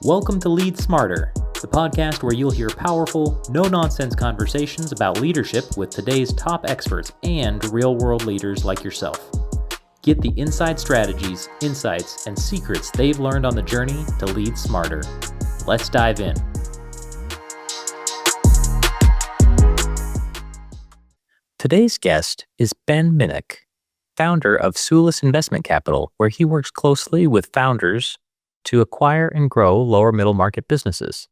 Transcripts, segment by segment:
Welcome to Lead Smarter, the podcast where you'll hear powerful, no-nonsense conversations about leadership with today's top experts and real-world leaders like yourself. Get the inside strategies, insights, and secrets they've learned on the journey to lead smarter. Let's dive in. Today's guest is Ben Mimmack, founder of Sulis Investment Capital, where he works closely with founders to acquire and grow lower middle market businesses.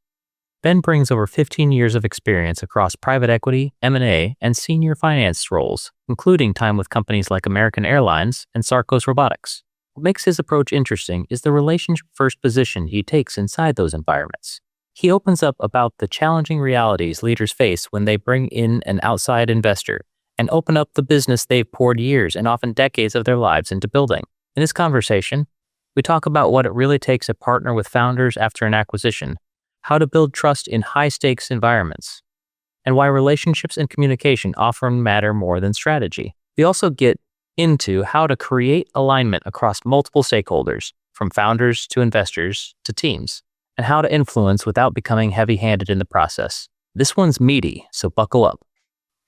Ben brings over 15 years of experience across private equity, M&A, and senior finance roles, including time with companies like American Airlines and Sarcos Robotics. What makes his approach interesting is the relationship-first position he takes inside those environments. He opens up about the challenging realities leaders face when they bring in an outside investor and open up the business they've poured years and often decades of their lives into building. In this conversation, we talk about what it really takes to partner with founders after an acquisition, how to build trust in high-stakes environments, and why relationships and communication often matter more than strategy. We also get into how to create alignment across multiple stakeholders, from founders to investors to teams, and how to influence without becoming heavy-handed in the process. This one's meaty, so buckle up.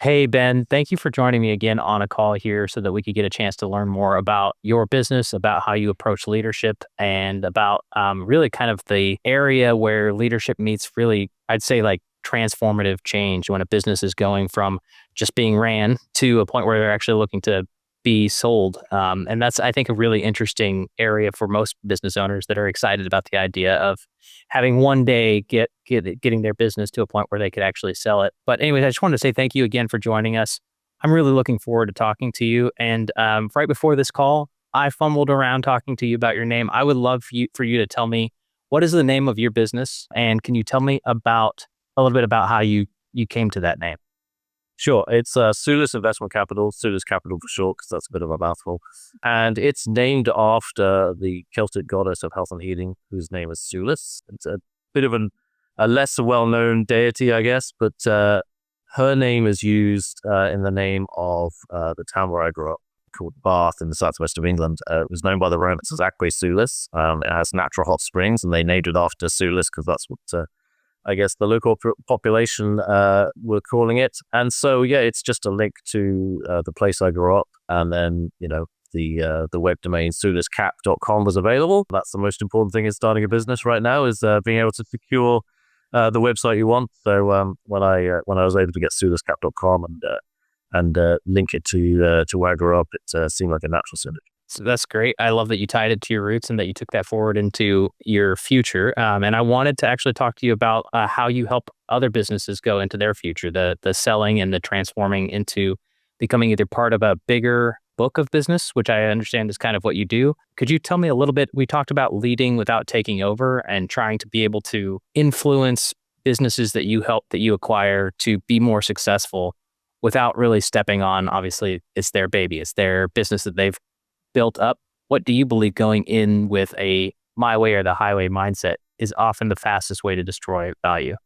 Hey, Ben, thank you for joining me again on a call here so that we could get a chance to learn more about your business, about how you approach leadership, and about really kind of the area where leadership meets really, I'd say, like transformative change when a business is going from just being ran to a point where they're actually looking to be sold. And that's, I think, a really interesting area for most business owners that are excited about the idea of having one day getting their business to a point where they could actually sell it. But anyways, I just wanted to say thank you again for joining us. I'm really looking forward to talking to you. And right before this call, I fumbled around talking to you about your name. I would love for you to tell me, what is the name of your business? And can you tell me a little bit about how you came to that name? Sure. It's Sulis Investment Capital, Sulis Capital for short, because that's a bit of a mouthful. And it's named after the Celtic goddess of health and healing, whose name is Sulis. It's a bit of a less well-known deity, I guess, but her name is used in the name of the town where I grew up, called Bath in the southwest of England. It was known by the Romans as Aquae Sulis. It has natural hot springs, and they named it after Sulis because that's what I guess the local population were calling it. And so, yeah, it's just a link to the place I grew up. And then, the web domain suliscap.com was available. That's the most important thing in starting a business right now, is being able to secure the website you want. So when I was able to get suliscap.com and link it to where I grew up, it seemed like a natural synergy. So that's great. I love that you tied it to your roots and that you took that forward into your future. And I wanted to actually talk to you about how you help other businesses go into their future, the selling and the transforming into becoming either part of a bigger book of business, which I understand is kind of what you do. Could you tell me a little bit? We talked about leading without taking over and trying to be able to influence businesses that you help, that you acquire, to be more successful without really stepping on. Obviously, it's their baby. It's their business that they've built up. What do you believe going in with a my way or the highway mindset is often the fastest way to destroy value?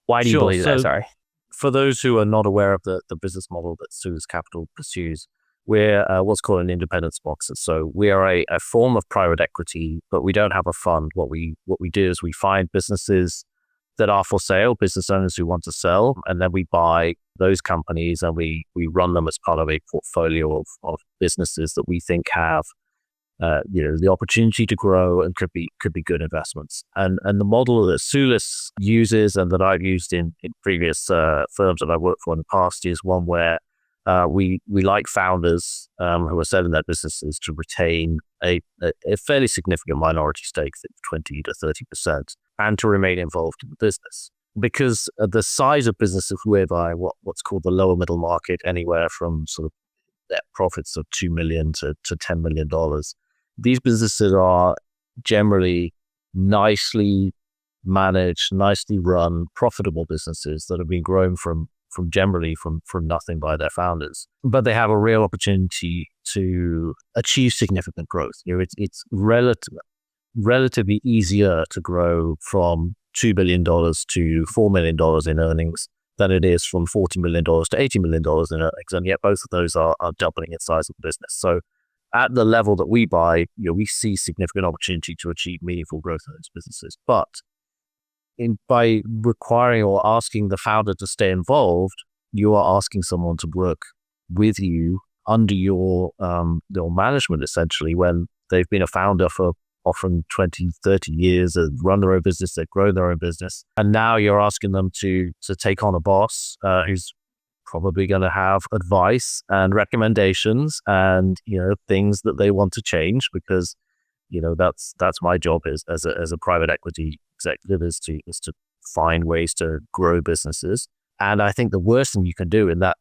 Why do you believe that? Sorry. For those who are not aware of the business model that Sulis Capital pursues, we're what's called an independent sponsor. So we are a form of private equity, but we don't have a fund. What we do is we find businesses that are for sale, business owners who want to sell, and then we buy those companies and we run them as part of a portfolio of businesses that we think have the opportunity to grow and could be good investments. And the model that Sulis uses and that I've used in previous firms that I've worked for in the past is one where we like founders who are selling their businesses to retain a fairly significant minority stake, 20 to 30%, and to remain involved in the business. Because the size of businesses whereby what's called the lower middle market, anywhere from sort of net profits of $2 million to $10 million, these businesses are generally nicely managed, nicely run, profitable businesses that have been grown from nothing by their founders. But they have a real opportunity to achieve significant growth. It's relatively easier to grow from $2 billion to $4 million in earnings than it is from $40 million to $80 million in earnings. And yet both of those are doubling in size of the business. So at the level that we buy, we see significant opportunity to achieve meaningful growth in those businesses. But by requiring or asking the founder to stay involved, you are asking someone to work with you under your management, essentially, when they've been a founder for often 20, 30 years, and run their own business, they've grown their own business. And now you're asking them to take on a boss who's probably going to have advice and recommendations and, things that they want to change, because, that's my job as a private equity executive, is to find ways to grow businesses. And I think the worst thing you can do in that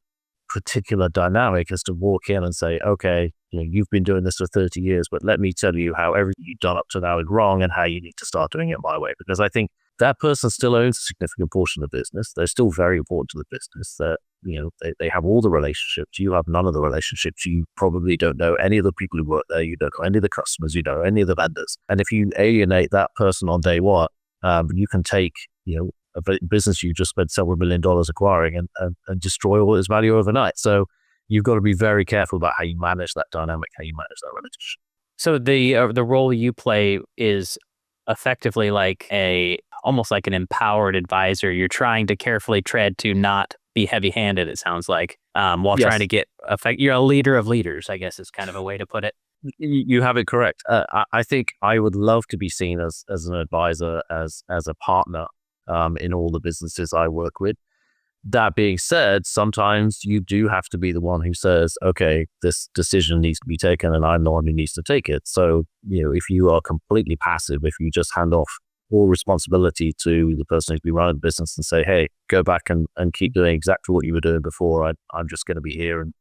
particular dynamic is to walk in and say, okay, you've been doing this for 30 years, but let me tell you how everything you've done up to now is wrong and how you need to start doing it my way. Because I think that person still owns a significant portion of the business. They're still very important to the business. That they have all the relationships. You have none of the relationships. You probably don't know any of the people who work there. You don't know any of the customers. You don't know any of the vendors. And if you alienate that person on day one, you can take a business you just spent several $1 million acquiring and destroy all its value overnight. So you've got to be very careful about how you manage that dynamic, how you manage that relationship. So the role you play is effectively almost like an empowered advisor. You're trying to carefully tread to not be heavy-handed, it sounds like, while Yes. trying to get effect. You're a leader of leaders, I guess is kind of a way to put it. You have it correct. I think I would love to be seen as an advisor, as a partner in all the businesses I work with. That being said, sometimes you do have to be the one who says, okay, this decision needs to be taken and I'm the one who needs to take it. So, if you are completely passive, if you just hand off all responsibility to the person who's been running the business and say, hey, go back and keep doing exactly what you were doing before. I'm just going to be here and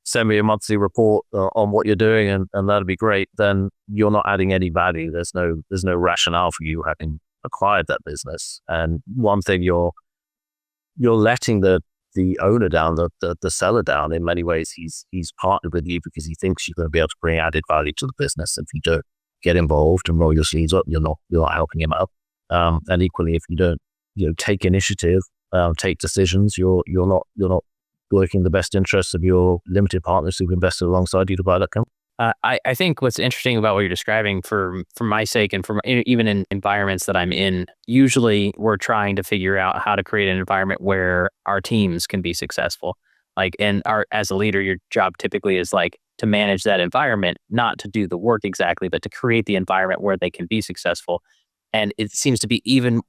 send me a monthly report on what you're doing and that'll be great. Then you're not adding any value. There's no rationale for you having acquired that business. And one thing you're letting the owner down, the seller down. In many ways, he's partnered with you because he thinks you're going to be able to bring added value to the business. If you don't get involved and roll your sleeves up, you're not helping him out. And equally, if you don't take initiative, take decisions, you're not working the best interests of your limited partners who've invested alongside you to buy that company. I think what's interesting about what you're describing, for my sake and even in environments that I'm in, usually we're trying to figure out how to create an environment where our teams can be successful. As a leader, your job typically is to manage that environment, not to do the work exactly, but to create the environment where they can be successful. And it seems to be even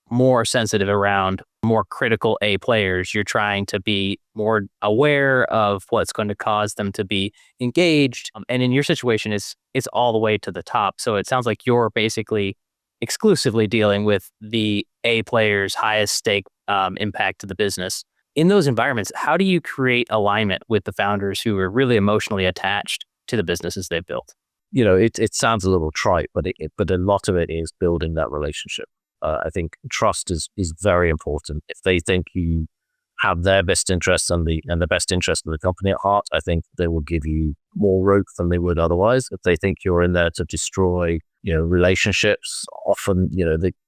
more sensitive around more critical A players. You're trying to be more aware of what's going to cause them to be engaged. And in your situation, it's all the way to the top. So it sounds like you're basically exclusively dealing with the A players' highest stake impact to the business. In those environments, how do you create alignment with the founders who are really emotionally attached to the businesses they've built? It sounds a little trite, but a lot of it is building that relationship. I think trust is very important. If they think you have their best interests and the best interest of the company at heart, I think they will give you more rope than they would otherwise. If they think you're in there to destroy, relationships, often,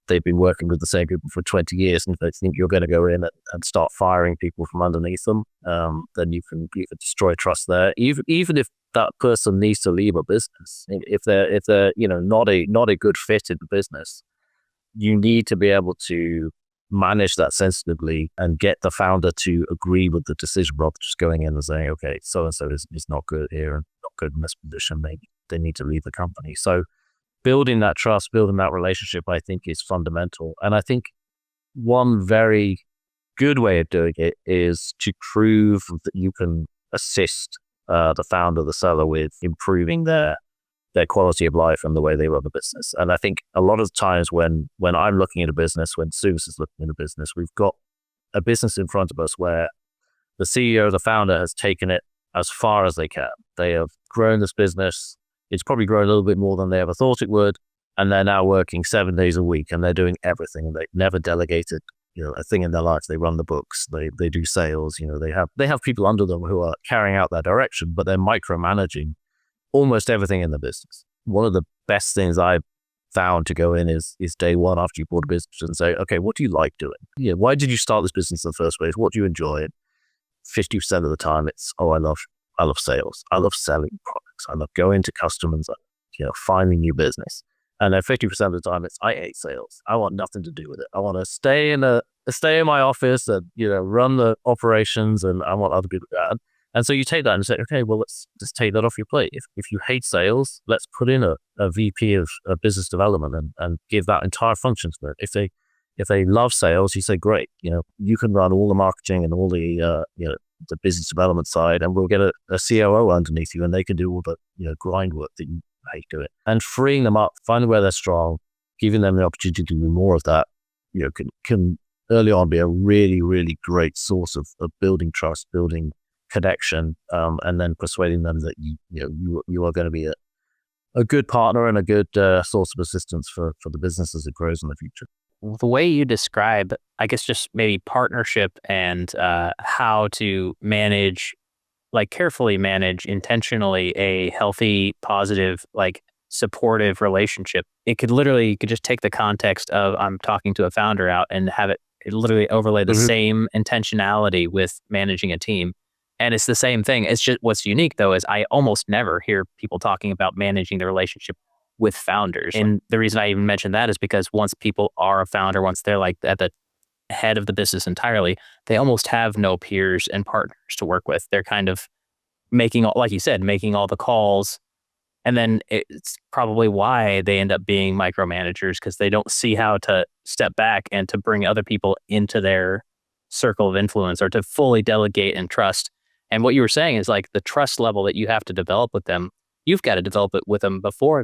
they've been working with the same people for 20 years, and if they think you're going to go in and start firing people from underneath them, then you can destroy trust there. Even if that person needs to leave a business, if they're not a good fit in the business, you need to be able to manage that sensitively and get the founder to agree with the decision, rather than just going in and saying, okay, so-and-so is not good here and not good in this position. Maybe they need to leave the company. So building that trust, building that relationship, I think is fundamental. And I think one very good way of doing it is to prove that you can assist the founder, the seller, with improving their quality of life and the way they run the business. And I think a lot of times when I'm looking at a business, when Sulis is looking at a business, we've got a business in front of us where the CEO, the founder, has taken it as far as they can. They have grown this business. It's probably grown a little bit more than they ever thought it would. And they're now working 7 days a week and they're doing everything. They've never delegated, a thing in their life. They run the books, they do sales, they have people under them who are carrying out that direction, but they're micromanaging almost everything in the business. One of the best things I've found to go in is day one after you bought a business and say, okay, what do you like doing? Why did you start this business in the first place? What do you enjoy? 50% of the time it's, I I love sales. I love selling products. I love going to customers, finding new business. And then 50% of the time, I hate sales. I want nothing to do with it. I want to stay in my office and run the operations, and I want other people to do that. And so you take that and say, okay, well, let's just take that off your plate. If you hate sales, let's put in a VP of business development and give that entire function to it. If they love sales, you say, great, you can run all the marketing and all the the business development side, and we'll get a COO underneath you, and they can do all the grind work that you hate doing. And freeing them up, finding where they're strong, giving them the opportunity to do more of that, can early on be a really, really great source of building trust, building connection, and then persuading them that you are going to be a good partner and a good source of assistance for the business as it grows in the future. The way you describe, I guess, just maybe partnership and how to manage, like carefully manage intentionally a healthy, positive, like supportive relationship. You could just take the context of I'm talking to a founder out and have it literally overlay the same intentionality with managing a team. And it's the same thing. It's just what's unique though is I almost never hear people talking about managing the relationship with founders. And the reason I even mention that is because once people are a founder, once they're like at the head of the business entirely, they almost have no peers and partners to work with. They're kind of making, like you said, making all the calls. And then it's probably why they end up being micromanagers, because they don't see how to step back and to bring other people into their circle of influence or to fully delegate and trust. And what you were saying is like the trust level that you have to develop with them, you've got to develop it with them before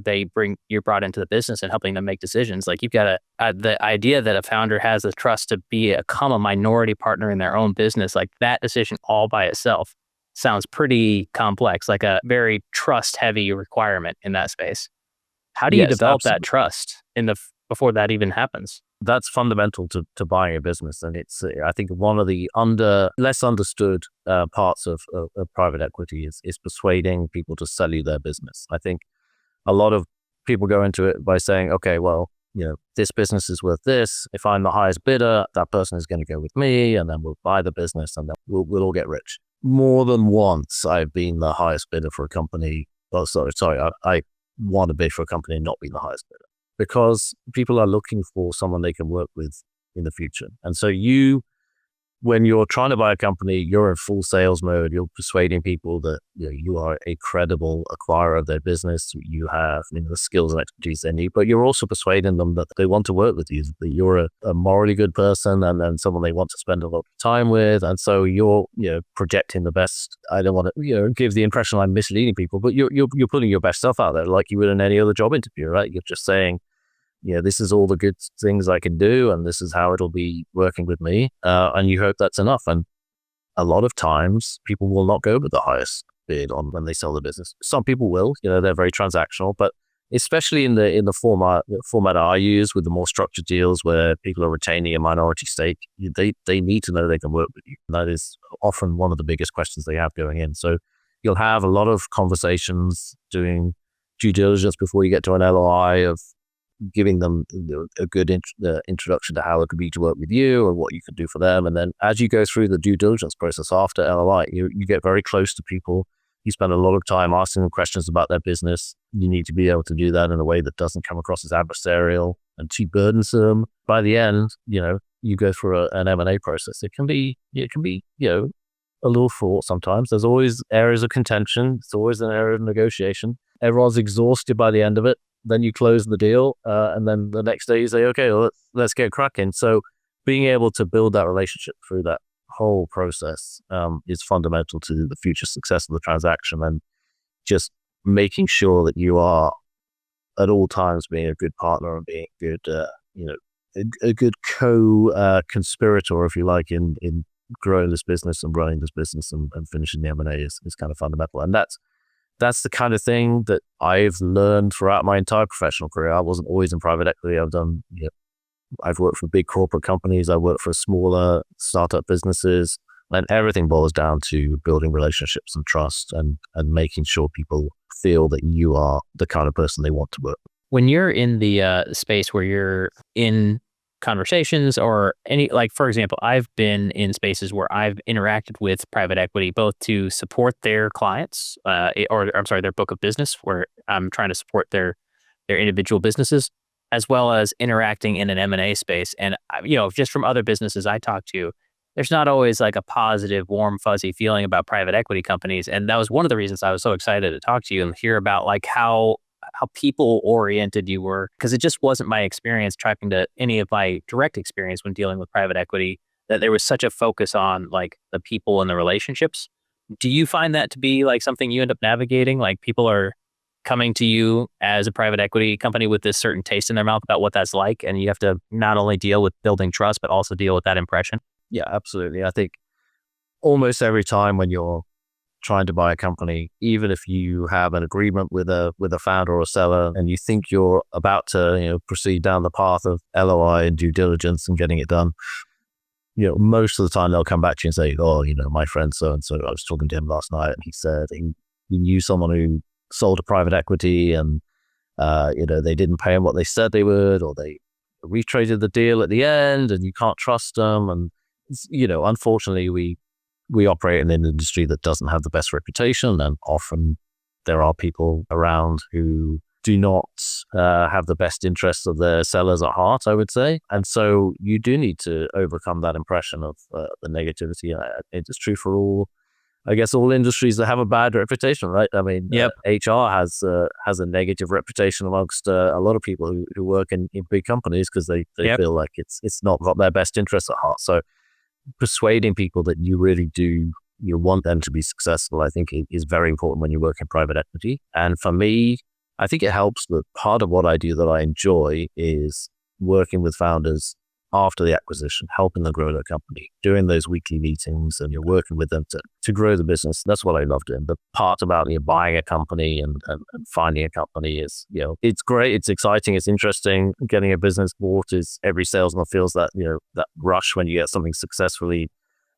you're brought into the business and helping them make decisions. Like you've got to, the idea that a founder has the trust to become a minority partner in their own business, like that decision all by itself sounds pretty complex, like a very trust heavy requirement in that space. How do you develop that trust before that even happens? That's fundamental to buying a business. And it's, I think, one of the less understood parts of private equity is persuading people to sell you their business. I think a lot of people go into it by saying, okay, well, this business is worth this. If I'm the highest bidder, that person is going to go with me, and then we'll buy the business, and then we'll all get rich. More than once, I've been the highest bidder for a company. Oh, sorry, I want to bid for a company and not be the highest bidder, because people are looking for someone they can work with in the future. And so when you're trying to buy a company, you're in full sales mode. You're persuading people that you are a credible acquirer of their business. You have the skills and expertise they need, but you're also persuading them that they want to work with you, that you're a morally good person and someone they want to spend a lot of time with. And so you're projecting the best. I don't want to give the impression I'm misleading people, but you're putting your best stuff out there like you would in any other job interview, right? You're just saying, this is all the good things I can do, and this is how it'll be working with me. And you hope that's enough. And a lot of times people will not go with the highest bid on when they sell the business. Some people will, they're very transactional, but especially in the format I use with the more structured deals where people are retaining a minority stake, they need to know they can work with you. And that is often one of the biggest questions they have going in. So you'll have a lot of conversations doing due diligence before you get to an LOI of giving them a good introduction to how it could be to work with you and what you could do for them. And then as you go through the due diligence process after LOI, you get very close to people. You spend a lot of time asking them questions about their business. You need to be able to do that in a way that doesn't come across as adversarial and too burdensome. By the end, you go through an M&A process. It can be a little fraught sometimes. There's always areas of contention. It's always an area of negotiation. Everyone's exhausted by the end of it. Then you close the deal, and then the next day you say, okay, well, let's get cracking. So being able to build that relationship through that whole process is fundamental to the future success of the transaction, and just making sure that you are at all times being a good partner and being a good co-conspirator, if you like, in growing this business and running this business and finishing the M&A is kind of fundamental. And that's the kind of thing that I've learned throughout my entire professional career. I wasn't always in private equity. I've worked for big corporate companies. I worked for smaller startup businesses, and everything boils down to building relationships and trust and making sure people feel that you are the kind of person they want to work with. When you're in the space where you're in conversations or any, like, for example, I've been in spaces where I've interacted with private equity both to support their clients, or I'm sorry, their book of business, where I'm trying to support their individual businesses, as well as interacting in an M&A space. And just from other businesses I talk to, there's not always like a positive, warm, fuzzy feeling about private equity companies. And that was one of the reasons I was so excited to talk to you and hear about like how people oriented you were, because it just wasn't my experience tracking to any of my direct experience when dealing with private equity, that there was such a focus on like the people and the relationships. Do you find that to be like something you end up navigating? Like people are coming to you as a private equity company with this certain taste in their mouth about what that's like, and you have to not only deal with building trust, but also deal with that impression? Yeah, absolutely. I think almost every time when you're trying to buy a company, even if you have an agreement with a founder or a seller, and you think you're about to proceed down the path of LOI and due diligence and getting it done, most of the time they'll come back to you and say, "Oh, my friend so and so, I was talking to him last night, and he said he knew someone who sold to private equity, and they didn't pay him what they said they would, or they retraded the deal at the end, and you can't trust them." And unfortunately, we operate in an industry that doesn't have the best reputation, and often there are people around who do not have the best interests of their sellers at heart, I would say. And so you do need to overcome that impression of the negativity. It's true for all industries that have a bad reputation, right? I mean, Yep. HR has a negative reputation amongst a lot of people who work in big companies because they Yep. feel like it's not got their best interests at heart. So persuading people that you really do, you want them to be successful, I think is very important when you work in private equity. And for me, I think it helps that part of what I do that I enjoy is working with founders after the acquisition, helping them grow their company, doing those weekly meetings, and you're working with them to grow the business. That's what I love doing. The part about buying a company and finding a company is, it's great, it's exciting, it's interesting. Getting a business bought is, every salesman feels that, that rush when you get something successfully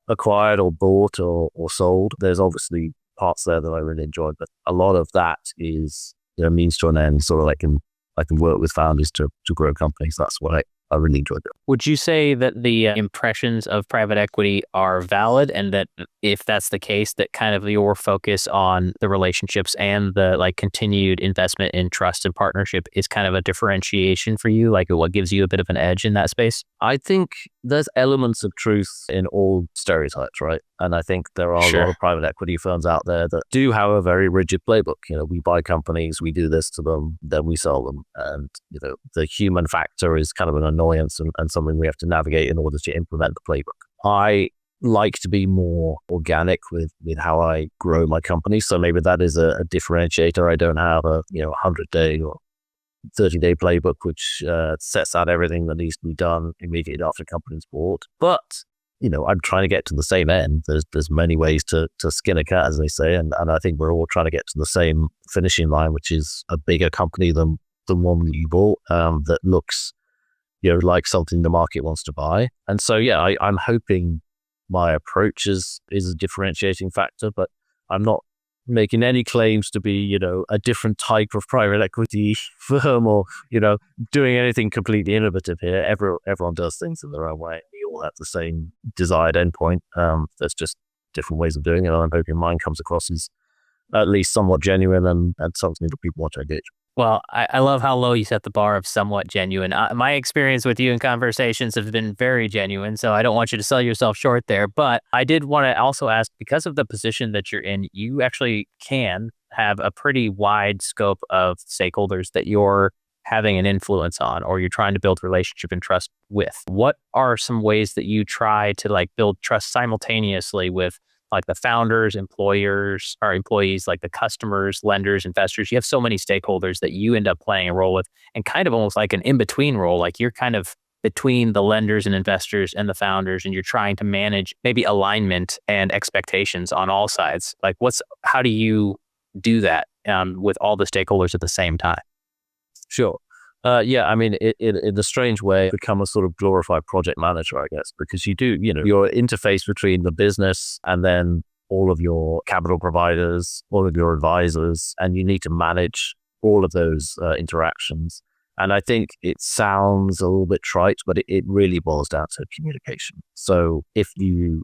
acquired or bought or sold. There's obviously parts there that I really enjoy, but a lot of that is, means to an end. Sort of I can work with founders to grow companies. That's what I really enjoyed it. Would you say that the impressions of private equity are valid, and that if that's the case, that kind of your focus on the relationships and the like continued investment in trust and partnership is kind of a differentiation for you, like what gives you a bit of an edge in that space? I think there's elements of truth in all stereotypes, right? And I think there are a lot Sure. of private equity firms out there that do have a very rigid playbook. We buy companies, we do this to them, then we sell them. And, the human factor is kind of an annoyance and something we have to navigate in order to implement the playbook. I like to be more organic with how I grow my company. So maybe that is a differentiator. I don't have a 100-day or 30-day playbook, which sets out everything that needs to be done immediately after a company's bought. But, I'm trying to get to the same end. There's many ways to skin a cat, as they say. And I think we're all trying to get to the same finishing line, which is a bigger company than the one that you bought, that looks, like something the market wants to buy. And so, yeah, I'm hoping my approach is a differentiating factor, but I'm not making any claims to be, a different type of private equity firm or, doing anything completely innovative here. Everyone does things in their own way. We all have the same desired endpoint. There's just different ways of doing it. And I'm hoping mine comes across as at least somewhat genuine and something that people want to engage. Well, I love how low you set the bar of somewhat genuine. My experience with you in conversations have been very genuine, so I don't want you to sell yourself short there. But I did want to also ask, because of the position that you're in, you actually can have a pretty wide scope of stakeholders that you're having an influence on, or you're trying to build relationship and trust with. What are some ways that you try to like build trust simultaneously with like the founders, employers, or employees, like the customers, lenders, investors? You have so many stakeholders that you end up playing a role with, and kind of almost like an in-between role. Like you're kind of between the lenders and investors and the founders, and you're trying to manage maybe alignment and expectations on all sides. Like how do you do that with all the stakeholders at the same time? Sure. Yeah, I mean, in a strange way, become a sort of glorified project manager, I guess, because you do, your interface between the business and then all of your capital providers, all of your advisors, and you need to manage all of those interactions. And I think it sounds a little bit trite, but it really boils down to communication. So if you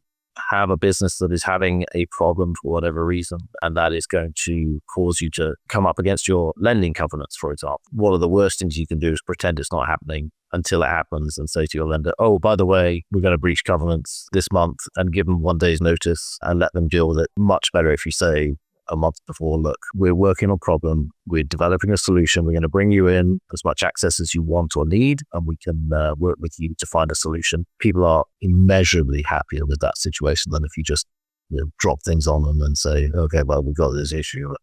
have a business that is having a problem for whatever reason, and that is going to cause you to come up against your lending covenants, for example, one of the worst things you can do is pretend it's not happening until it happens and say to your lender, oh, by the way, we're going to breach covenants this month, and give them 1 day's notice and let them deal with it. Much better if you say a month before, look, we're working on a problem, we're developing a solution, we're going to bring you in as much access as you want or need, and we can work with you to find a solution. People are immeasurably happier with that situation than if you just drop things on them and say, okay, well, we've got this issue.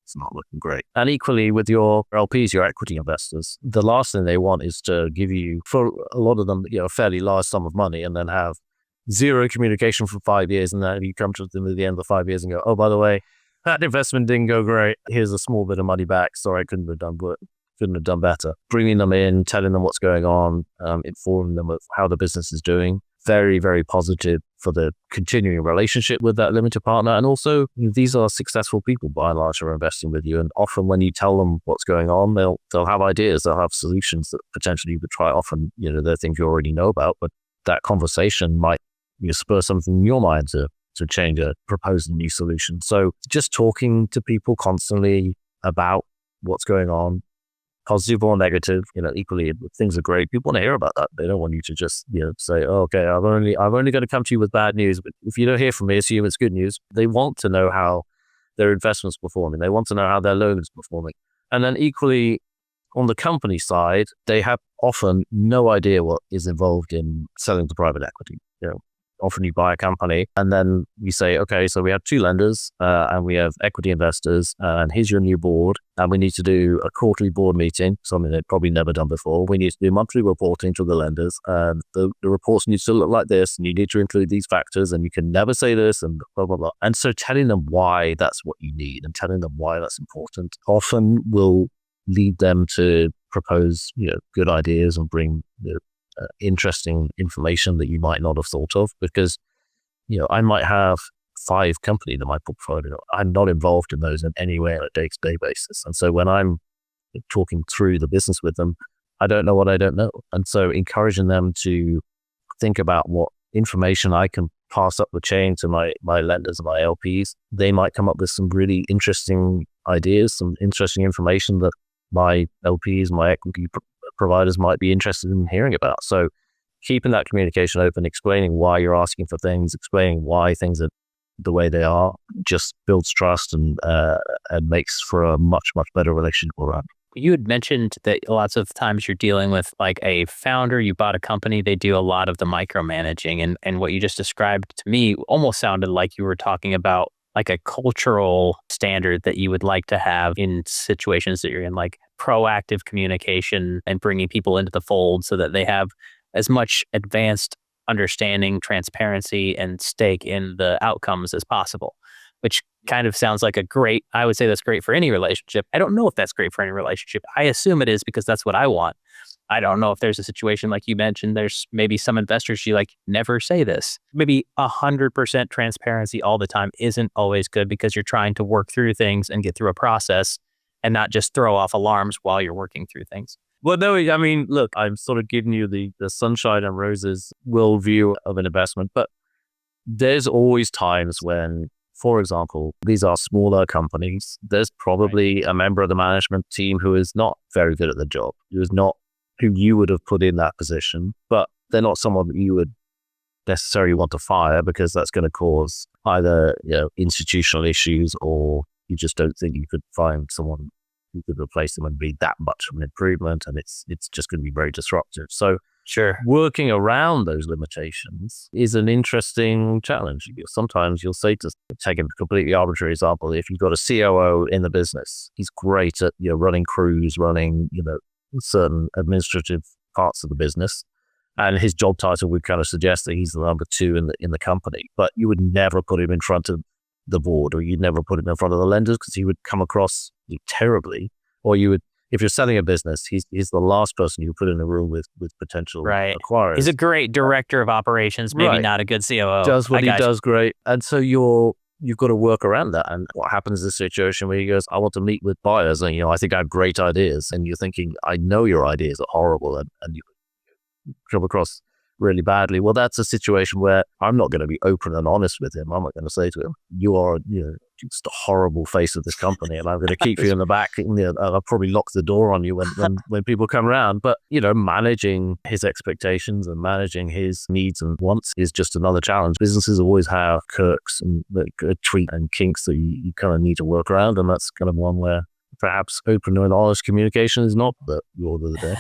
It's not looking great. And equally with your LPs, your equity investors, the last thing they want is to give you, for a lot of them, a fairly large sum of money and then have zero communication for 5 years. And then you come to them at the end of the 5 years and go, oh, by the way, that investment didn't go great. Here's a small bit of money back. Sorry, I couldn't have done better. Bringing them in, telling them what's going on, informing them of how the business is doing. Very, very positive for the continuing relationship with that limited partner. And also, these are successful people by and large who are investing with you. And often when you tell them what's going on, they'll have ideas, they'll have solutions that potentially you could try. Often, they're things you already know about, but that conversation might spur something in your mind to change propose a new solution. So just talking to people constantly about what's going on, positive or negative, equally, if things are great, people want to hear about that. They don't want you to just, say, oh, okay, I'm only going to come to you with bad news. But if you don't hear from me, assume it's good news. They want to know how their investment's performing. They want to know how their loan is performing. And then equally, on the company side, they have often no idea what is involved in selling to private equity. Often you buy a company and then you say, okay, so we have 2 lenders and we have equity investors and here's your new board and we need to do a quarterly board meeting, something they've probably never done before. We need to do monthly reporting to the lenders and the reports need to look like this and you need to include these factors and you can never say this and blah, blah, blah. And so telling them why that's what you need and telling them why that's important often will lead them to propose, good ideas and bring interesting information that you might not have thought of, because I might have 5 companies in my portfolio. I'm not involved in those in any way on a day-to-day basis, and so when I'm talking through the business with them, I don't know what I don't know. And so encouraging them to think about what information I can pass up the chain to my lenders and my LPs, they might come up with some really interesting ideas, some interesting information that my LPs, my equity providers might be interested in hearing about. So keeping that communication open, explaining why you're asking for things, explaining why things are the way they are, just builds trust and makes for a much, much better relationship around. You had mentioned that lots of times you're dealing with like a founder, you bought a company, they do a lot of the micromanaging. And what you just described to me almost sounded like you were talking about like a cultural standard that you would like to have in situations that you're in, like proactive communication and bringing people into the fold so that they have as much advanced understanding, transparency, and stake in the outcomes as possible, which kind of sounds like I would say that's great for any relationship. I don't know if that's great for any relationship. I assume it is because that's what I want. I don't know if there's a situation like you mentioned, there's maybe some investors you never say this. Maybe 100% transparency all the time isn't always good because you're trying to work through things and get through a process and not just throw off alarms while you're working through things. Well, no, I mean, look, I'm sort of giving you the sunshine and roses worldview of an investment, but there's always times when, for example, these are smaller companies. There's probably a member of the management team who is not very good at the job, who you would have put in that position, but they're not someone that you would necessarily want to fire because that's going to cause either institutional issues, or you just don't think you could find someone who could replace them and be that much of an improvement, and it's just going to be very disruptive. So sure, working around those limitations is an interesting challenge. Sometimes you'll say, to take a completely arbitrary example, if you've got a COO in the business, he's great at running crews, running certain administrative parts of the business, and his job title would kind of suggest that he's the number 2 in the company, but you would never put him in front of the board, or you'd never put him in front of the lenders because he would come across terribly. Or you would, if you're selling a business, he's the last person you put in a room with potential acquirers. He's a great director of operations, maybe not a good COO. Does what he does great. And so you're you've got to work around that. And what happens in a situation where he goes, I want to meet with buyers, and I think I have great ideas, and you're thinking, I know your ideas are horrible, and you come across really badly. Well, that's a situation where I'm not going to be open and honest with him. I'm not going to say to him, you are just a horrible face of this company, and I'm going to keep you in the back, and I'll probably lock the door on you when people come around. But managing his expectations and managing his needs and wants is just another challenge. Businesses always have quirks and tweaks and kinks that you kind of need to work around, and that's kind of one where perhaps open and honest communication is not the order of the day.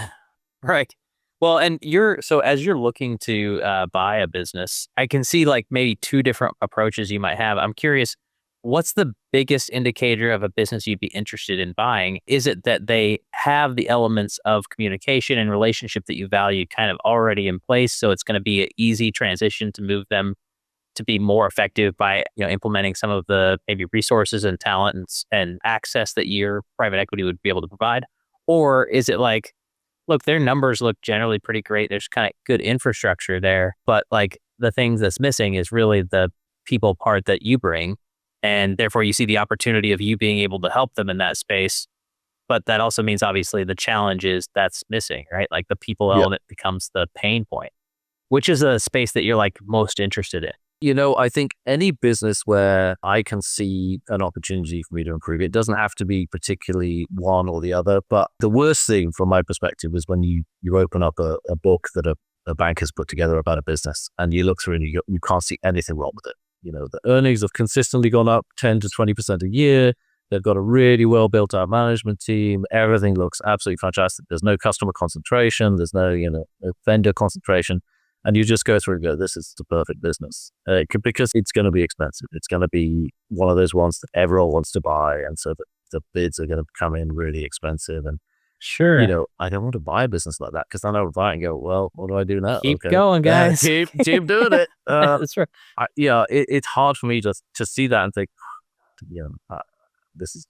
Right. Well, and so as you're looking to buy a business, I can see like maybe two different approaches you might have. I'm curious, what's the biggest indicator of a business you'd be interested in buying? Is it that they have the elements of communication and relationship that you value kind of already in place, so it's going to be an easy transition to move them to be more effective by implementing some of the maybe resources and talent and access that your private equity would be able to provide? Or is it like, look, their numbers look generally pretty great. There's kind of good infrastructure there, but like the things that's missing is really the people part that you bring. And therefore you see the opportunity of you being able to help them in that space. But that also means obviously the challenge is that's missing, right? Like the people element becomes the pain point. Which is a space that you're like most interested in? I think any business where I can see an opportunity for me to improve, it doesn't have to be particularly one or the other. But the worst thing from my perspective is when you open up a book that a bank has put together about a business, and you look through and you can't see anything wrong with it. The earnings have consistently gone up 10 to 20% a year. They've got a really well built out management team. Everything looks absolutely fantastic. There's no customer concentration. There's no vendor concentration. And you just go through and go, this is the perfect business. Because it's going to be expensive. It's going to be one of those ones that everyone wants to buy. And so the bids are going to come in really expensive. And, sure, I don't want to buy a business like that, because then I would buy it and go, well, what do I do now? Keep going, guys. Keep doing it. That's right. It's hard for me to see that and think, this is,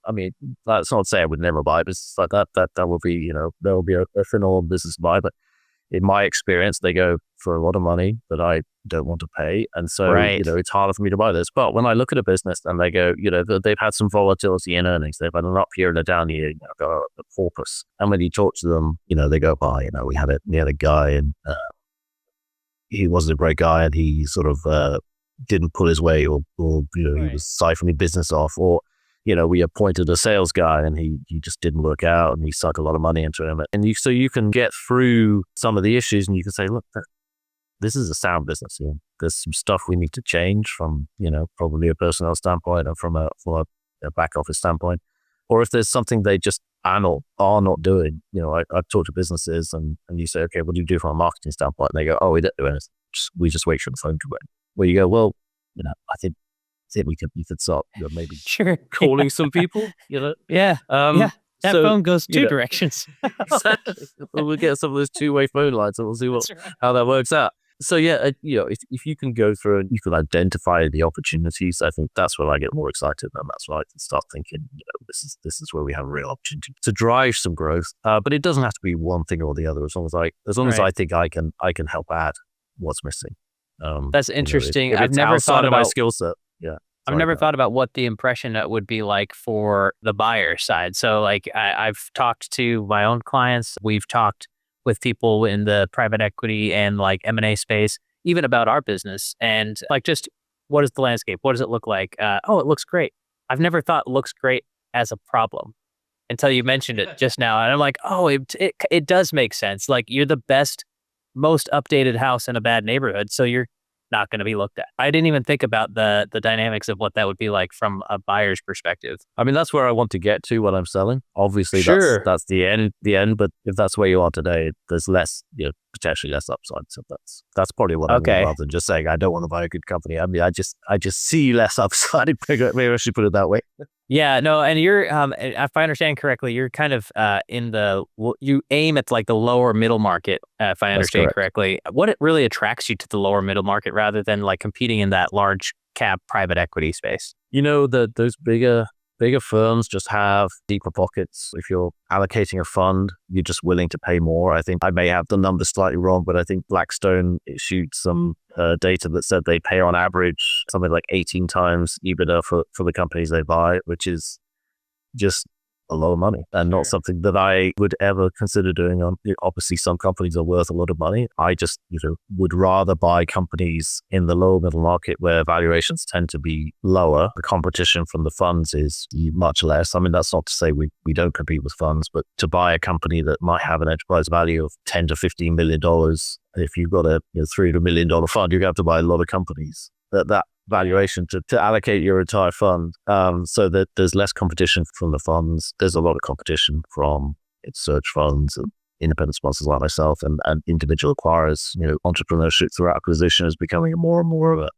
that's not to say I would never buy a business like that. That will be, there will be a phenomenal business to buy. But in my experience, they go for a lot of money that I don't want to pay. And so, it's harder for me to buy this. But when I look at a business and they go, they've had some volatility in earnings, they've had an up year and a down year, got a porpoise. And when you talk to them, they go, we had a guy, and he wasn't a great guy, and he sort of didn't pull his weight, or he was siphoning business off, or we appointed a sales guy and he just didn't work out, and he sucked a lot of money into him. And so you can get through some of the issues, and you can say, look, this is a sound business. There's some stuff we need to change from, probably a personnel standpoint, and from a back office standpoint. Or if there's something they just are not doing, I've talked to businesses and you say, okay, what do you do from a marketing standpoint? And they go, oh, we don't do anything. We just wait for the phone to ring. Where you go, well, I think we could start maybe calling some people, Yeah. That phone goes two directions. We'll get some of those two-way phone lines, and we'll see how that works out. So if you can go through and you can identify the opportunities, I think that's when I get more excited, and that's when I can start thinking, this is where we have a real opportunity to drive some growth. But it doesn't have to be one thing or the other. As long as I think I can help add what's missing. That's interesting. If I've it's never outside thought of my about skill set. Yeah. I've never thought about what the impression that would be like for the buyer side. So like I've talked to my own clients. We've talked with people in the private equity and like M&A space, even about our business, and like just what is the landscape? What does it look like? Oh, it looks great. I've never thought looks great as a problem until you mentioned it just now. And I'm like, oh, it does make sense. Like you're the best, most updated house in a bad neighborhood. So you're not going to be looked at. I didn't even think about the dynamics of what that would be like from a buyer's perspective. That's where I want to get to when I'm selling. Obviously, that's the end. But if that's where you are today, there's less, potentially less upside. So that's probably what I mean, rather than just saying I don't want to buy a good company. I just see less upside. Maybe I should put it that way. Yeah, no, and you're, if I understand correctly, you're kind of you aim at like the lower middle market, if I understand correctly. What it really attracts you to the lower middle market rather than like competing in that large cap private equity space? Those bigger Bigger firms just have deeper pockets. If you're allocating a fund, you're just willing to pay more. I think I may have the numbers slightly wrong, but I think Blackstone issued some data that said they pay on average something like 18 times EBITDA for the companies they buy, which is just a lot of money and not something that I would ever consider doing. Obviously, some companies are worth a lot of money. I just, would rather buy companies in the lower middle market where valuations tend to be lower. The competition from the funds is much less. I mean, that's not to say we don't compete with funds, but to buy a company that might have an enterprise value of $10 to $15 million, if you've got a $300 million fund, you're going to have to buy a lot of companies. That valuation to allocate your entire fund, so that there's less competition from the funds. There's a lot of competition from search funds and independent sponsors like myself and individual acquirers. Entrepreneurship through acquisition is becoming more and more of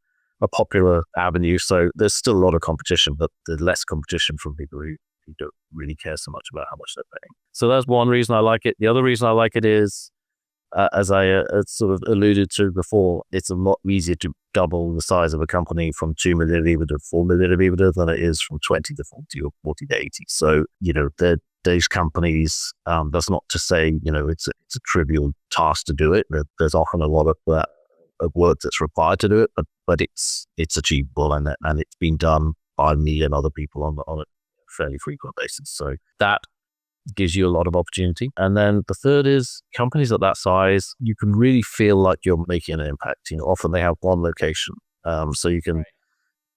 a popular avenue. So there's still a lot of competition, but there's less competition from people who don't really care so much about how much they're paying. So that's one reason I like it. The other reason I like it is, as I sort of alluded to before, it's a lot easier to double the size of a company from 2 million EBITDA to 4 million EBITDA than it is from 20 to 40 or 40 to 80. So, these companies, that's not to say, it's a trivial task to do it. There's often a lot of work that's required to do it, but it's achievable and it's been done by me and other people on a fairly frequent basis. So that gives you a lot of opportunity. And then the third is companies at that size, you can really feel like you're making an impact. Often they have one location. So you can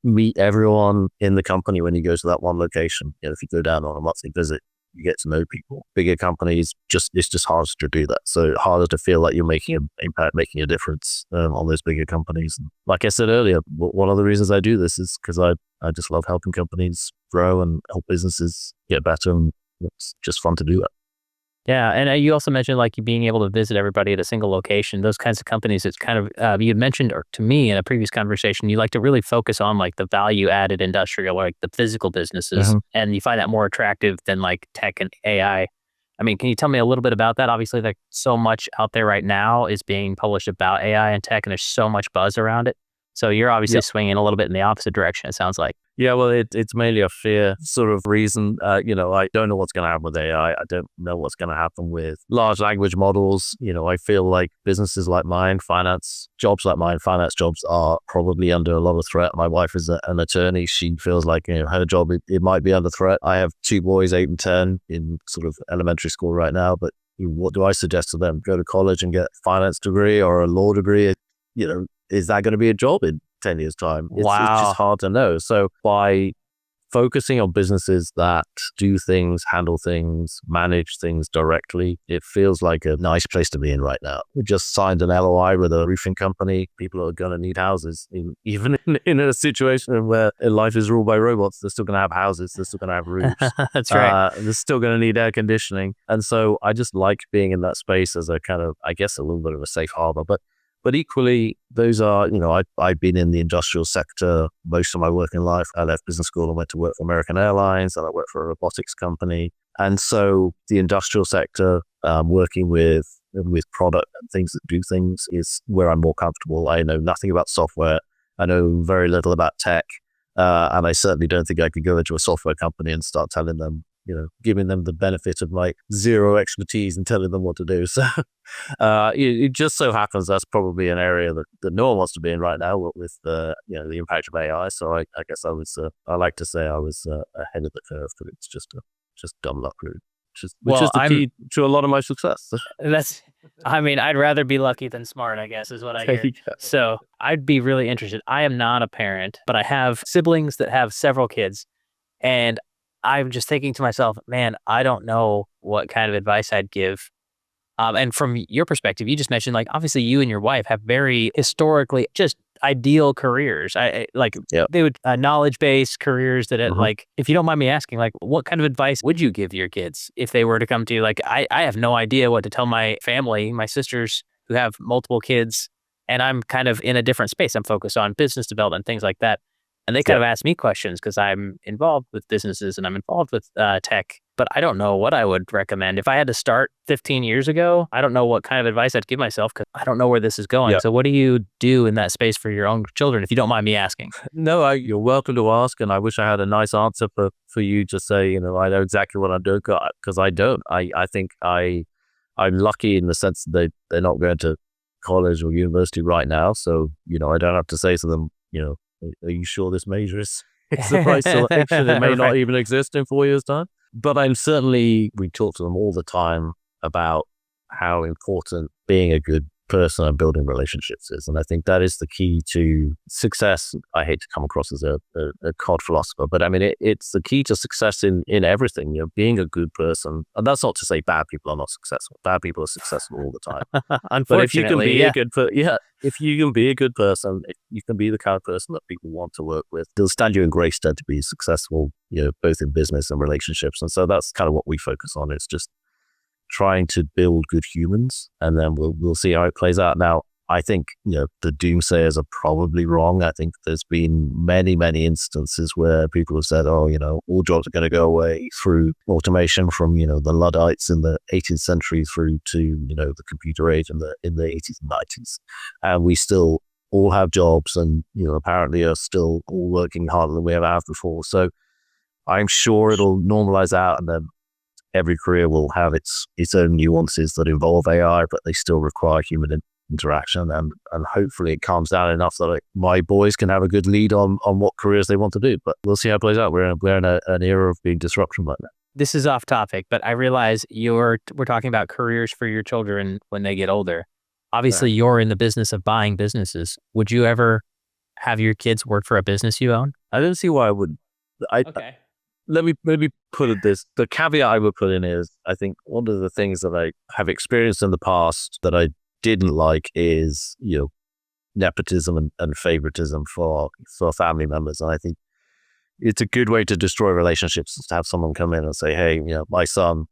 meet everyone in the company when you go to that one location. If you go down on a monthly visit, you get to know people. Bigger companies, it's just harder to do that. So harder to feel like you're making an impact, making a difference on those bigger companies. And like I said earlier, one of the reasons I do this is because I just love helping companies grow and help businesses get better, and it's just fun to do that. Yeah, and you also mentioned like you being able to visit everybody at a single location. Those kinds of companies, it's kind of you had mentioned, or to me in a previous conversation, you like to really focus on like the value-added industrial, like the physical businesses, and you find that more attractive than like tech and AI. I mean, can you tell me a little bit about that? Obviously, like so much out there right now is being published about AI and tech, and there's so much buzz around it. So you're obviously swinging a little bit in the opposite direction, it sounds like. Yeah, well, it's mainly a fear sort of reason. I don't know what's going to happen with AI. I don't know what's going to happen with large language models. I feel like businesses like mine, finance jobs are probably under a lot of threat. My wife is an attorney. She feels like, her job, it might be under threat. I have two boys, 8 and 10, in sort of elementary school right now. But what do I suggest to them? Go to college and get a finance degree or a law degree? Is that going to be a job in 10 years' time? It's just hard to know. So by focusing on businesses that do things, handle things, manage things directly, it feels like a nice place to be in right now. We just signed an LOI with a roofing company. People are going to need houses. Even in a situation where life is ruled by robots, they're still going to have houses. They're still going to have roofs. That's right. They're still going to need air conditioning. And so I just like being in that space as a kind of, I guess, a little bit of a safe harbor. But equally, those are, I've been in the industrial sector most of my working life. I left business school and went to work for American Airlines, and I worked for a robotics company. And so the industrial sector, working with product and things that do things, is where I'm more comfortable. I know nothing about software. I know very little about tech. And I certainly don't think I could go into a software company and start telling them, giving them the benefit of my zero expertise and telling them what to do. So it just so happens that's probably an area that no one wants to be in right now with the impact of AI. So I guess I like to say I was ahead of the curve, but it's just dumb luck, really. Which is the key to a lot of my success. I'd rather be lucky than smart, I guess, is what I hear. So I'd be really interested. I am not a parent, but I have siblings that have several kids. And I'm just thinking to myself, man, I don't know what kind of advice I'd give. And from your perspective, you just mentioned, like, obviously you and your wife have very historically just ideal careers. They would knowledge-based careers that like, if you don't mind me asking, like, what kind of advice would you give your kids if they were to come to you? Like, I have no idea what to tell my family, my sisters who have multiple kids, and I'm kind of in a different space. I'm focused on business development, things like that. And they kind of ask me questions because I'm involved with businesses and I'm involved with tech. but I don't know what I would recommend. If I had to start 15 years ago, I don't know what kind of advice I'd give myself because I don't know where this is going. Yeah. So what do you do in that space for your own children, if you don't mind me asking? No, you're welcome to ask, and I wish I had a nice answer for you to say, I know exactly what I'm doing, because I don't. I think I'm lucky in the sense that they're not going to college or university right now, so I don't have to say to them, are you sure this major is it's the right selection? It may not Right. even exist in 4 years' time. But we talk to them all the time about how important being a good person and building relationships is. And I think that is the key to success. I hate to come across as a cod philosopher, but I mean, it's the key to success in everything, being a good person. And that's not to say bad people are not successful. Bad people are successful all the time. But if you can Unfortunately, be yeah. if you can be a good person, if you can be the kind of person that people want to work with, they'll stand you in great stead to be successful, both in business and relationships. And so that's kind of what we focus on. It's just trying to build good humans, and then we'll see how it plays out. Now, I think the doomsayers are probably wrong. I think there's been many instances where people have said, "Oh, all jobs are going to go away through automation," from the Luddites in the 18th century through to the computer age in the 80s and 90s, and we still all have jobs, and apparently are still all working harder than we ever have before. So I'm sure it'll normalize out, and then every career will have its own nuances that involve AI, but they still require human interaction. And hopefully it calms down enough that my boys can have a good lead on what careers they want to do. But we'll see how it plays out. We're in an era of being disruption right now. This is off topic, but I realize we're talking about careers for your children when they get older. Obviously, you're in the business of buying businesses. Would you ever have your kids work for a business you own? I don't see why I would. Okay. Let me maybe put it this. The caveat I would put in is, I think one of the things that I have experienced in the past that I didn't like is, nepotism and favoritism for family members. And I think it's a good way to destroy relationships to have someone come in and say, "Hey, my son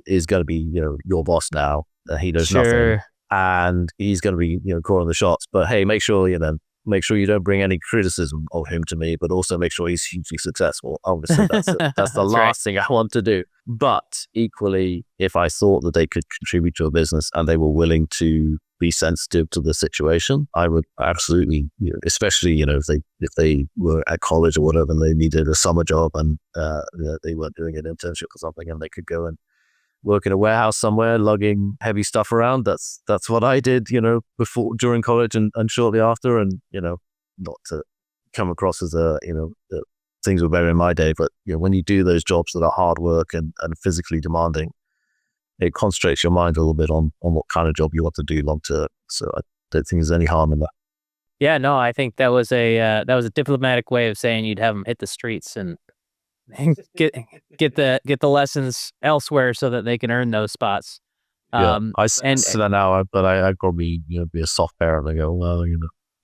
is going to be, your boss now. He knows nothing, Sure. and he's going to be, calling the shots. But hey, make sure you don't bring any criticism of him to me, but also make sure he's hugely successful." Obviously, that's the That's last right. thing I want to do. But equally, if I thought that they could contribute to a business and they were willing to be sensitive to the situation, I would absolutely, especially, if they were at college or whatever and they needed a summer job and they weren't doing an internship or something, and they could go and work in a warehouse somewhere, lugging heavy stuff around. That's what I did, before, during college and shortly after. And, not to come across as that things were better in my day, but, when you do those jobs that are hard work and physically demanding, it concentrates your mind a little bit on what kind of job you want to do long term. So I don't think there's any harm in that. Yeah, no, I think that was a diplomatic way of saying you'd have them hit the streets and get get the lessons elsewhere so that they can earn those spots. Yeah, I And say that now, but I'd probably be a soft parent and go, well,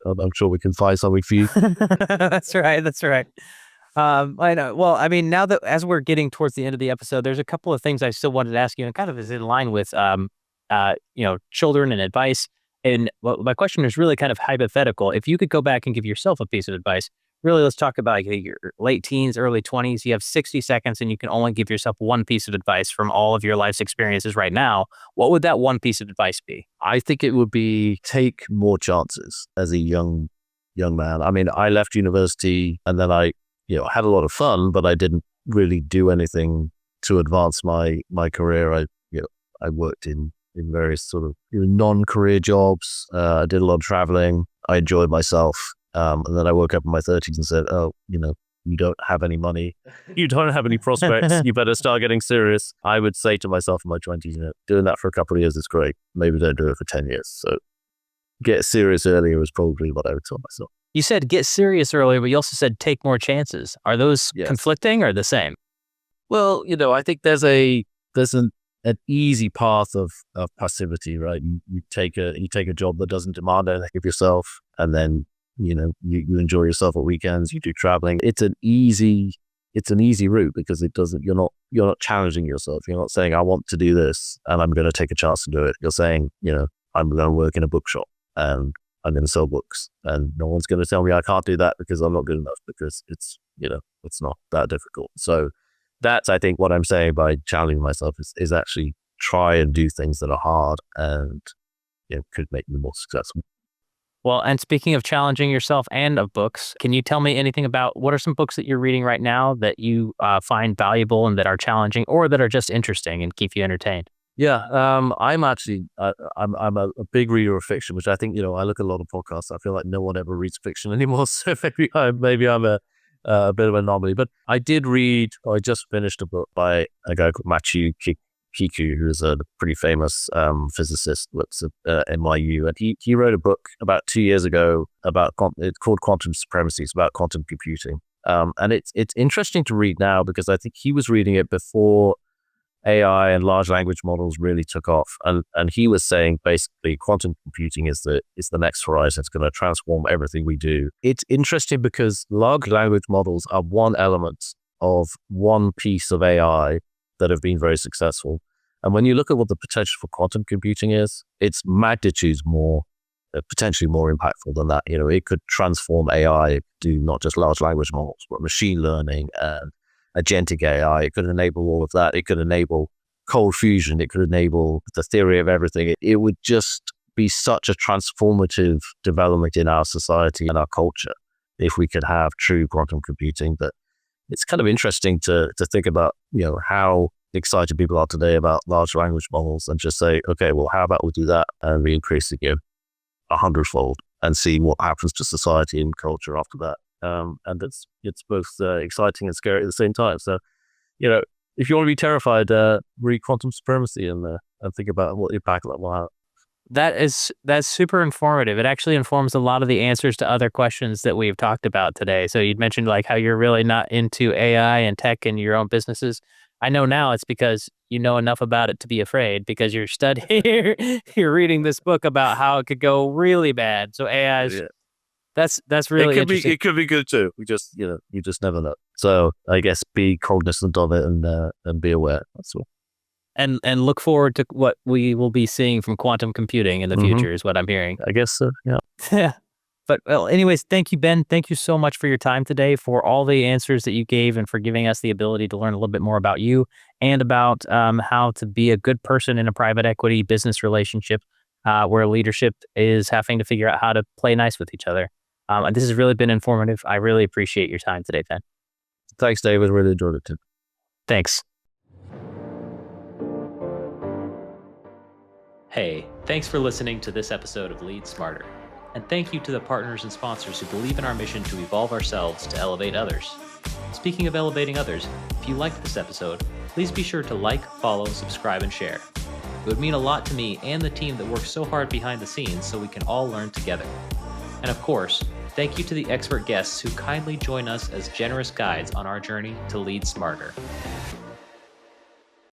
I'm sure we can find something for you. That's right. That's right. I know. Well, I mean, now that as we're getting towards the end of the episode, there's a couple of things I still wanted to ask you, and kind of is in line with, children and advice. And my question is really kind of hypothetical. If you could go back and give yourself a piece of advice, really, let's talk about your late teens, early 20s. You have 60 seconds, and you can only give yourself one piece of advice from all of your life's experiences right now. What would that one piece of advice be? I think it would be take more chances as a young man. I mean, I left university and then I had a lot of fun, but I didn't really do anything to advance my career. I worked in various sort of non-career jobs. I did a lot of traveling. I enjoyed myself. And then I woke up in my 30s and said, "Oh, you don't have any money. You don't have any prospects. You better start getting serious." I would say to myself in my 20s, doing that for a couple of years is great. Maybe don't do it for 10 years. So get serious earlier is probably what I would tell myself. You said get serious earlier, but you also said take more chances. Are those Yes. conflicting or the same? Well, I think there's an easy path of passivity, right? You take a job that doesn't demand anything of yourself, and then you enjoy yourself at weekends. You do traveling. It's an easy route because it doesn't. You're not challenging yourself. You're not saying, "I want to do this and I'm going to take a chance to do it." You're saying, "I'm going to work in a bookshop and I'm going to sell books, and no one's going to tell me I can't do that because I'm not good enough, because it's not that difficult." So That's, I think, what I'm saying by challenging myself is actually try and do things that are hard and could make me more successful. Well, and speaking of challenging yourself and of books, can you tell me anything about what are some books that you're reading right now that you find valuable and that are challenging or that are just interesting and keep you entertained? Yeah, I'm actually I'm a big reader of fiction, which I think I look at a lot of podcasts. I feel like no one ever reads fiction anymore, so maybe I'm a bit of an anomaly. But I did read, or I just finished a book by a guy called Kiku, who's a pretty famous physicist, works at NYU, and he wrote a book about 2 years ago about it's called Quantum Supremacy. It's about quantum computing, and it's interesting to read now because I think he was reading it before AI and large language models really took off. And he was saying basically quantum computing is the next horizon. It's going to transform everything we do. It's interesting because large language models are one element of one piece of AI that have been very successful. And when you look at what the potential for quantum computing is, it's magnitudes more, potentially more impactful than that. It could transform AI, do not just large language models, but machine learning and agentic AI. It could enable all of that. It could enable cold fusion. It could enable the theory of everything. It would just be such a transformative development in our society and our culture if we could have true quantum computing. But it's kind of interesting to think about, how excited people are today about large language models and just say, okay, well, how about we do that and we increase it 100-fold and see what happens to society and culture after that. And it's both exciting and scary at the same time. So, if you want to be terrified, read Quantum Supremacy and think about what impact that will have. That's super informative. It actually informs a lot of the answers to other questions that we've talked about today. So you'd mentioned like how you're really not into AI and tech in your own businesses. I know now it's because you know enough about it to be afraid because you're studying, you're reading this book about how it could go really bad. So AI is That's really interesting. It could be good too. We just you just never know. So I guess be cognizant of it and be aware. That's all. And look forward to what we will be seeing from quantum computing in the future is what I'm hearing. I guess so. Yeah. Yeah. But well, anyways, thank you, Ben. Thank you so much for your time today, for all the answers that you gave, and for giving us the ability to learn a little bit more about you and about how to be a good person in a private equity business relationship where leadership is having to figure out how to play nice with each other. And this has really been informative. I really appreciate your time today, Ben. Thanks, David. Really enjoyed it too. Thanks. Hey, thanks for listening to this episode of Lead Smarter. And thank you to the partners and sponsors who believe in our mission to evolve ourselves to elevate others. Speaking of elevating others, if you liked this episode, please be sure to like, follow, subscribe, and share. It would mean a lot to me and the team that works so hard behind the scenes so we can all learn together. And of course, thank you to the expert guests who kindly join us as generous guides on our journey to lead smarter.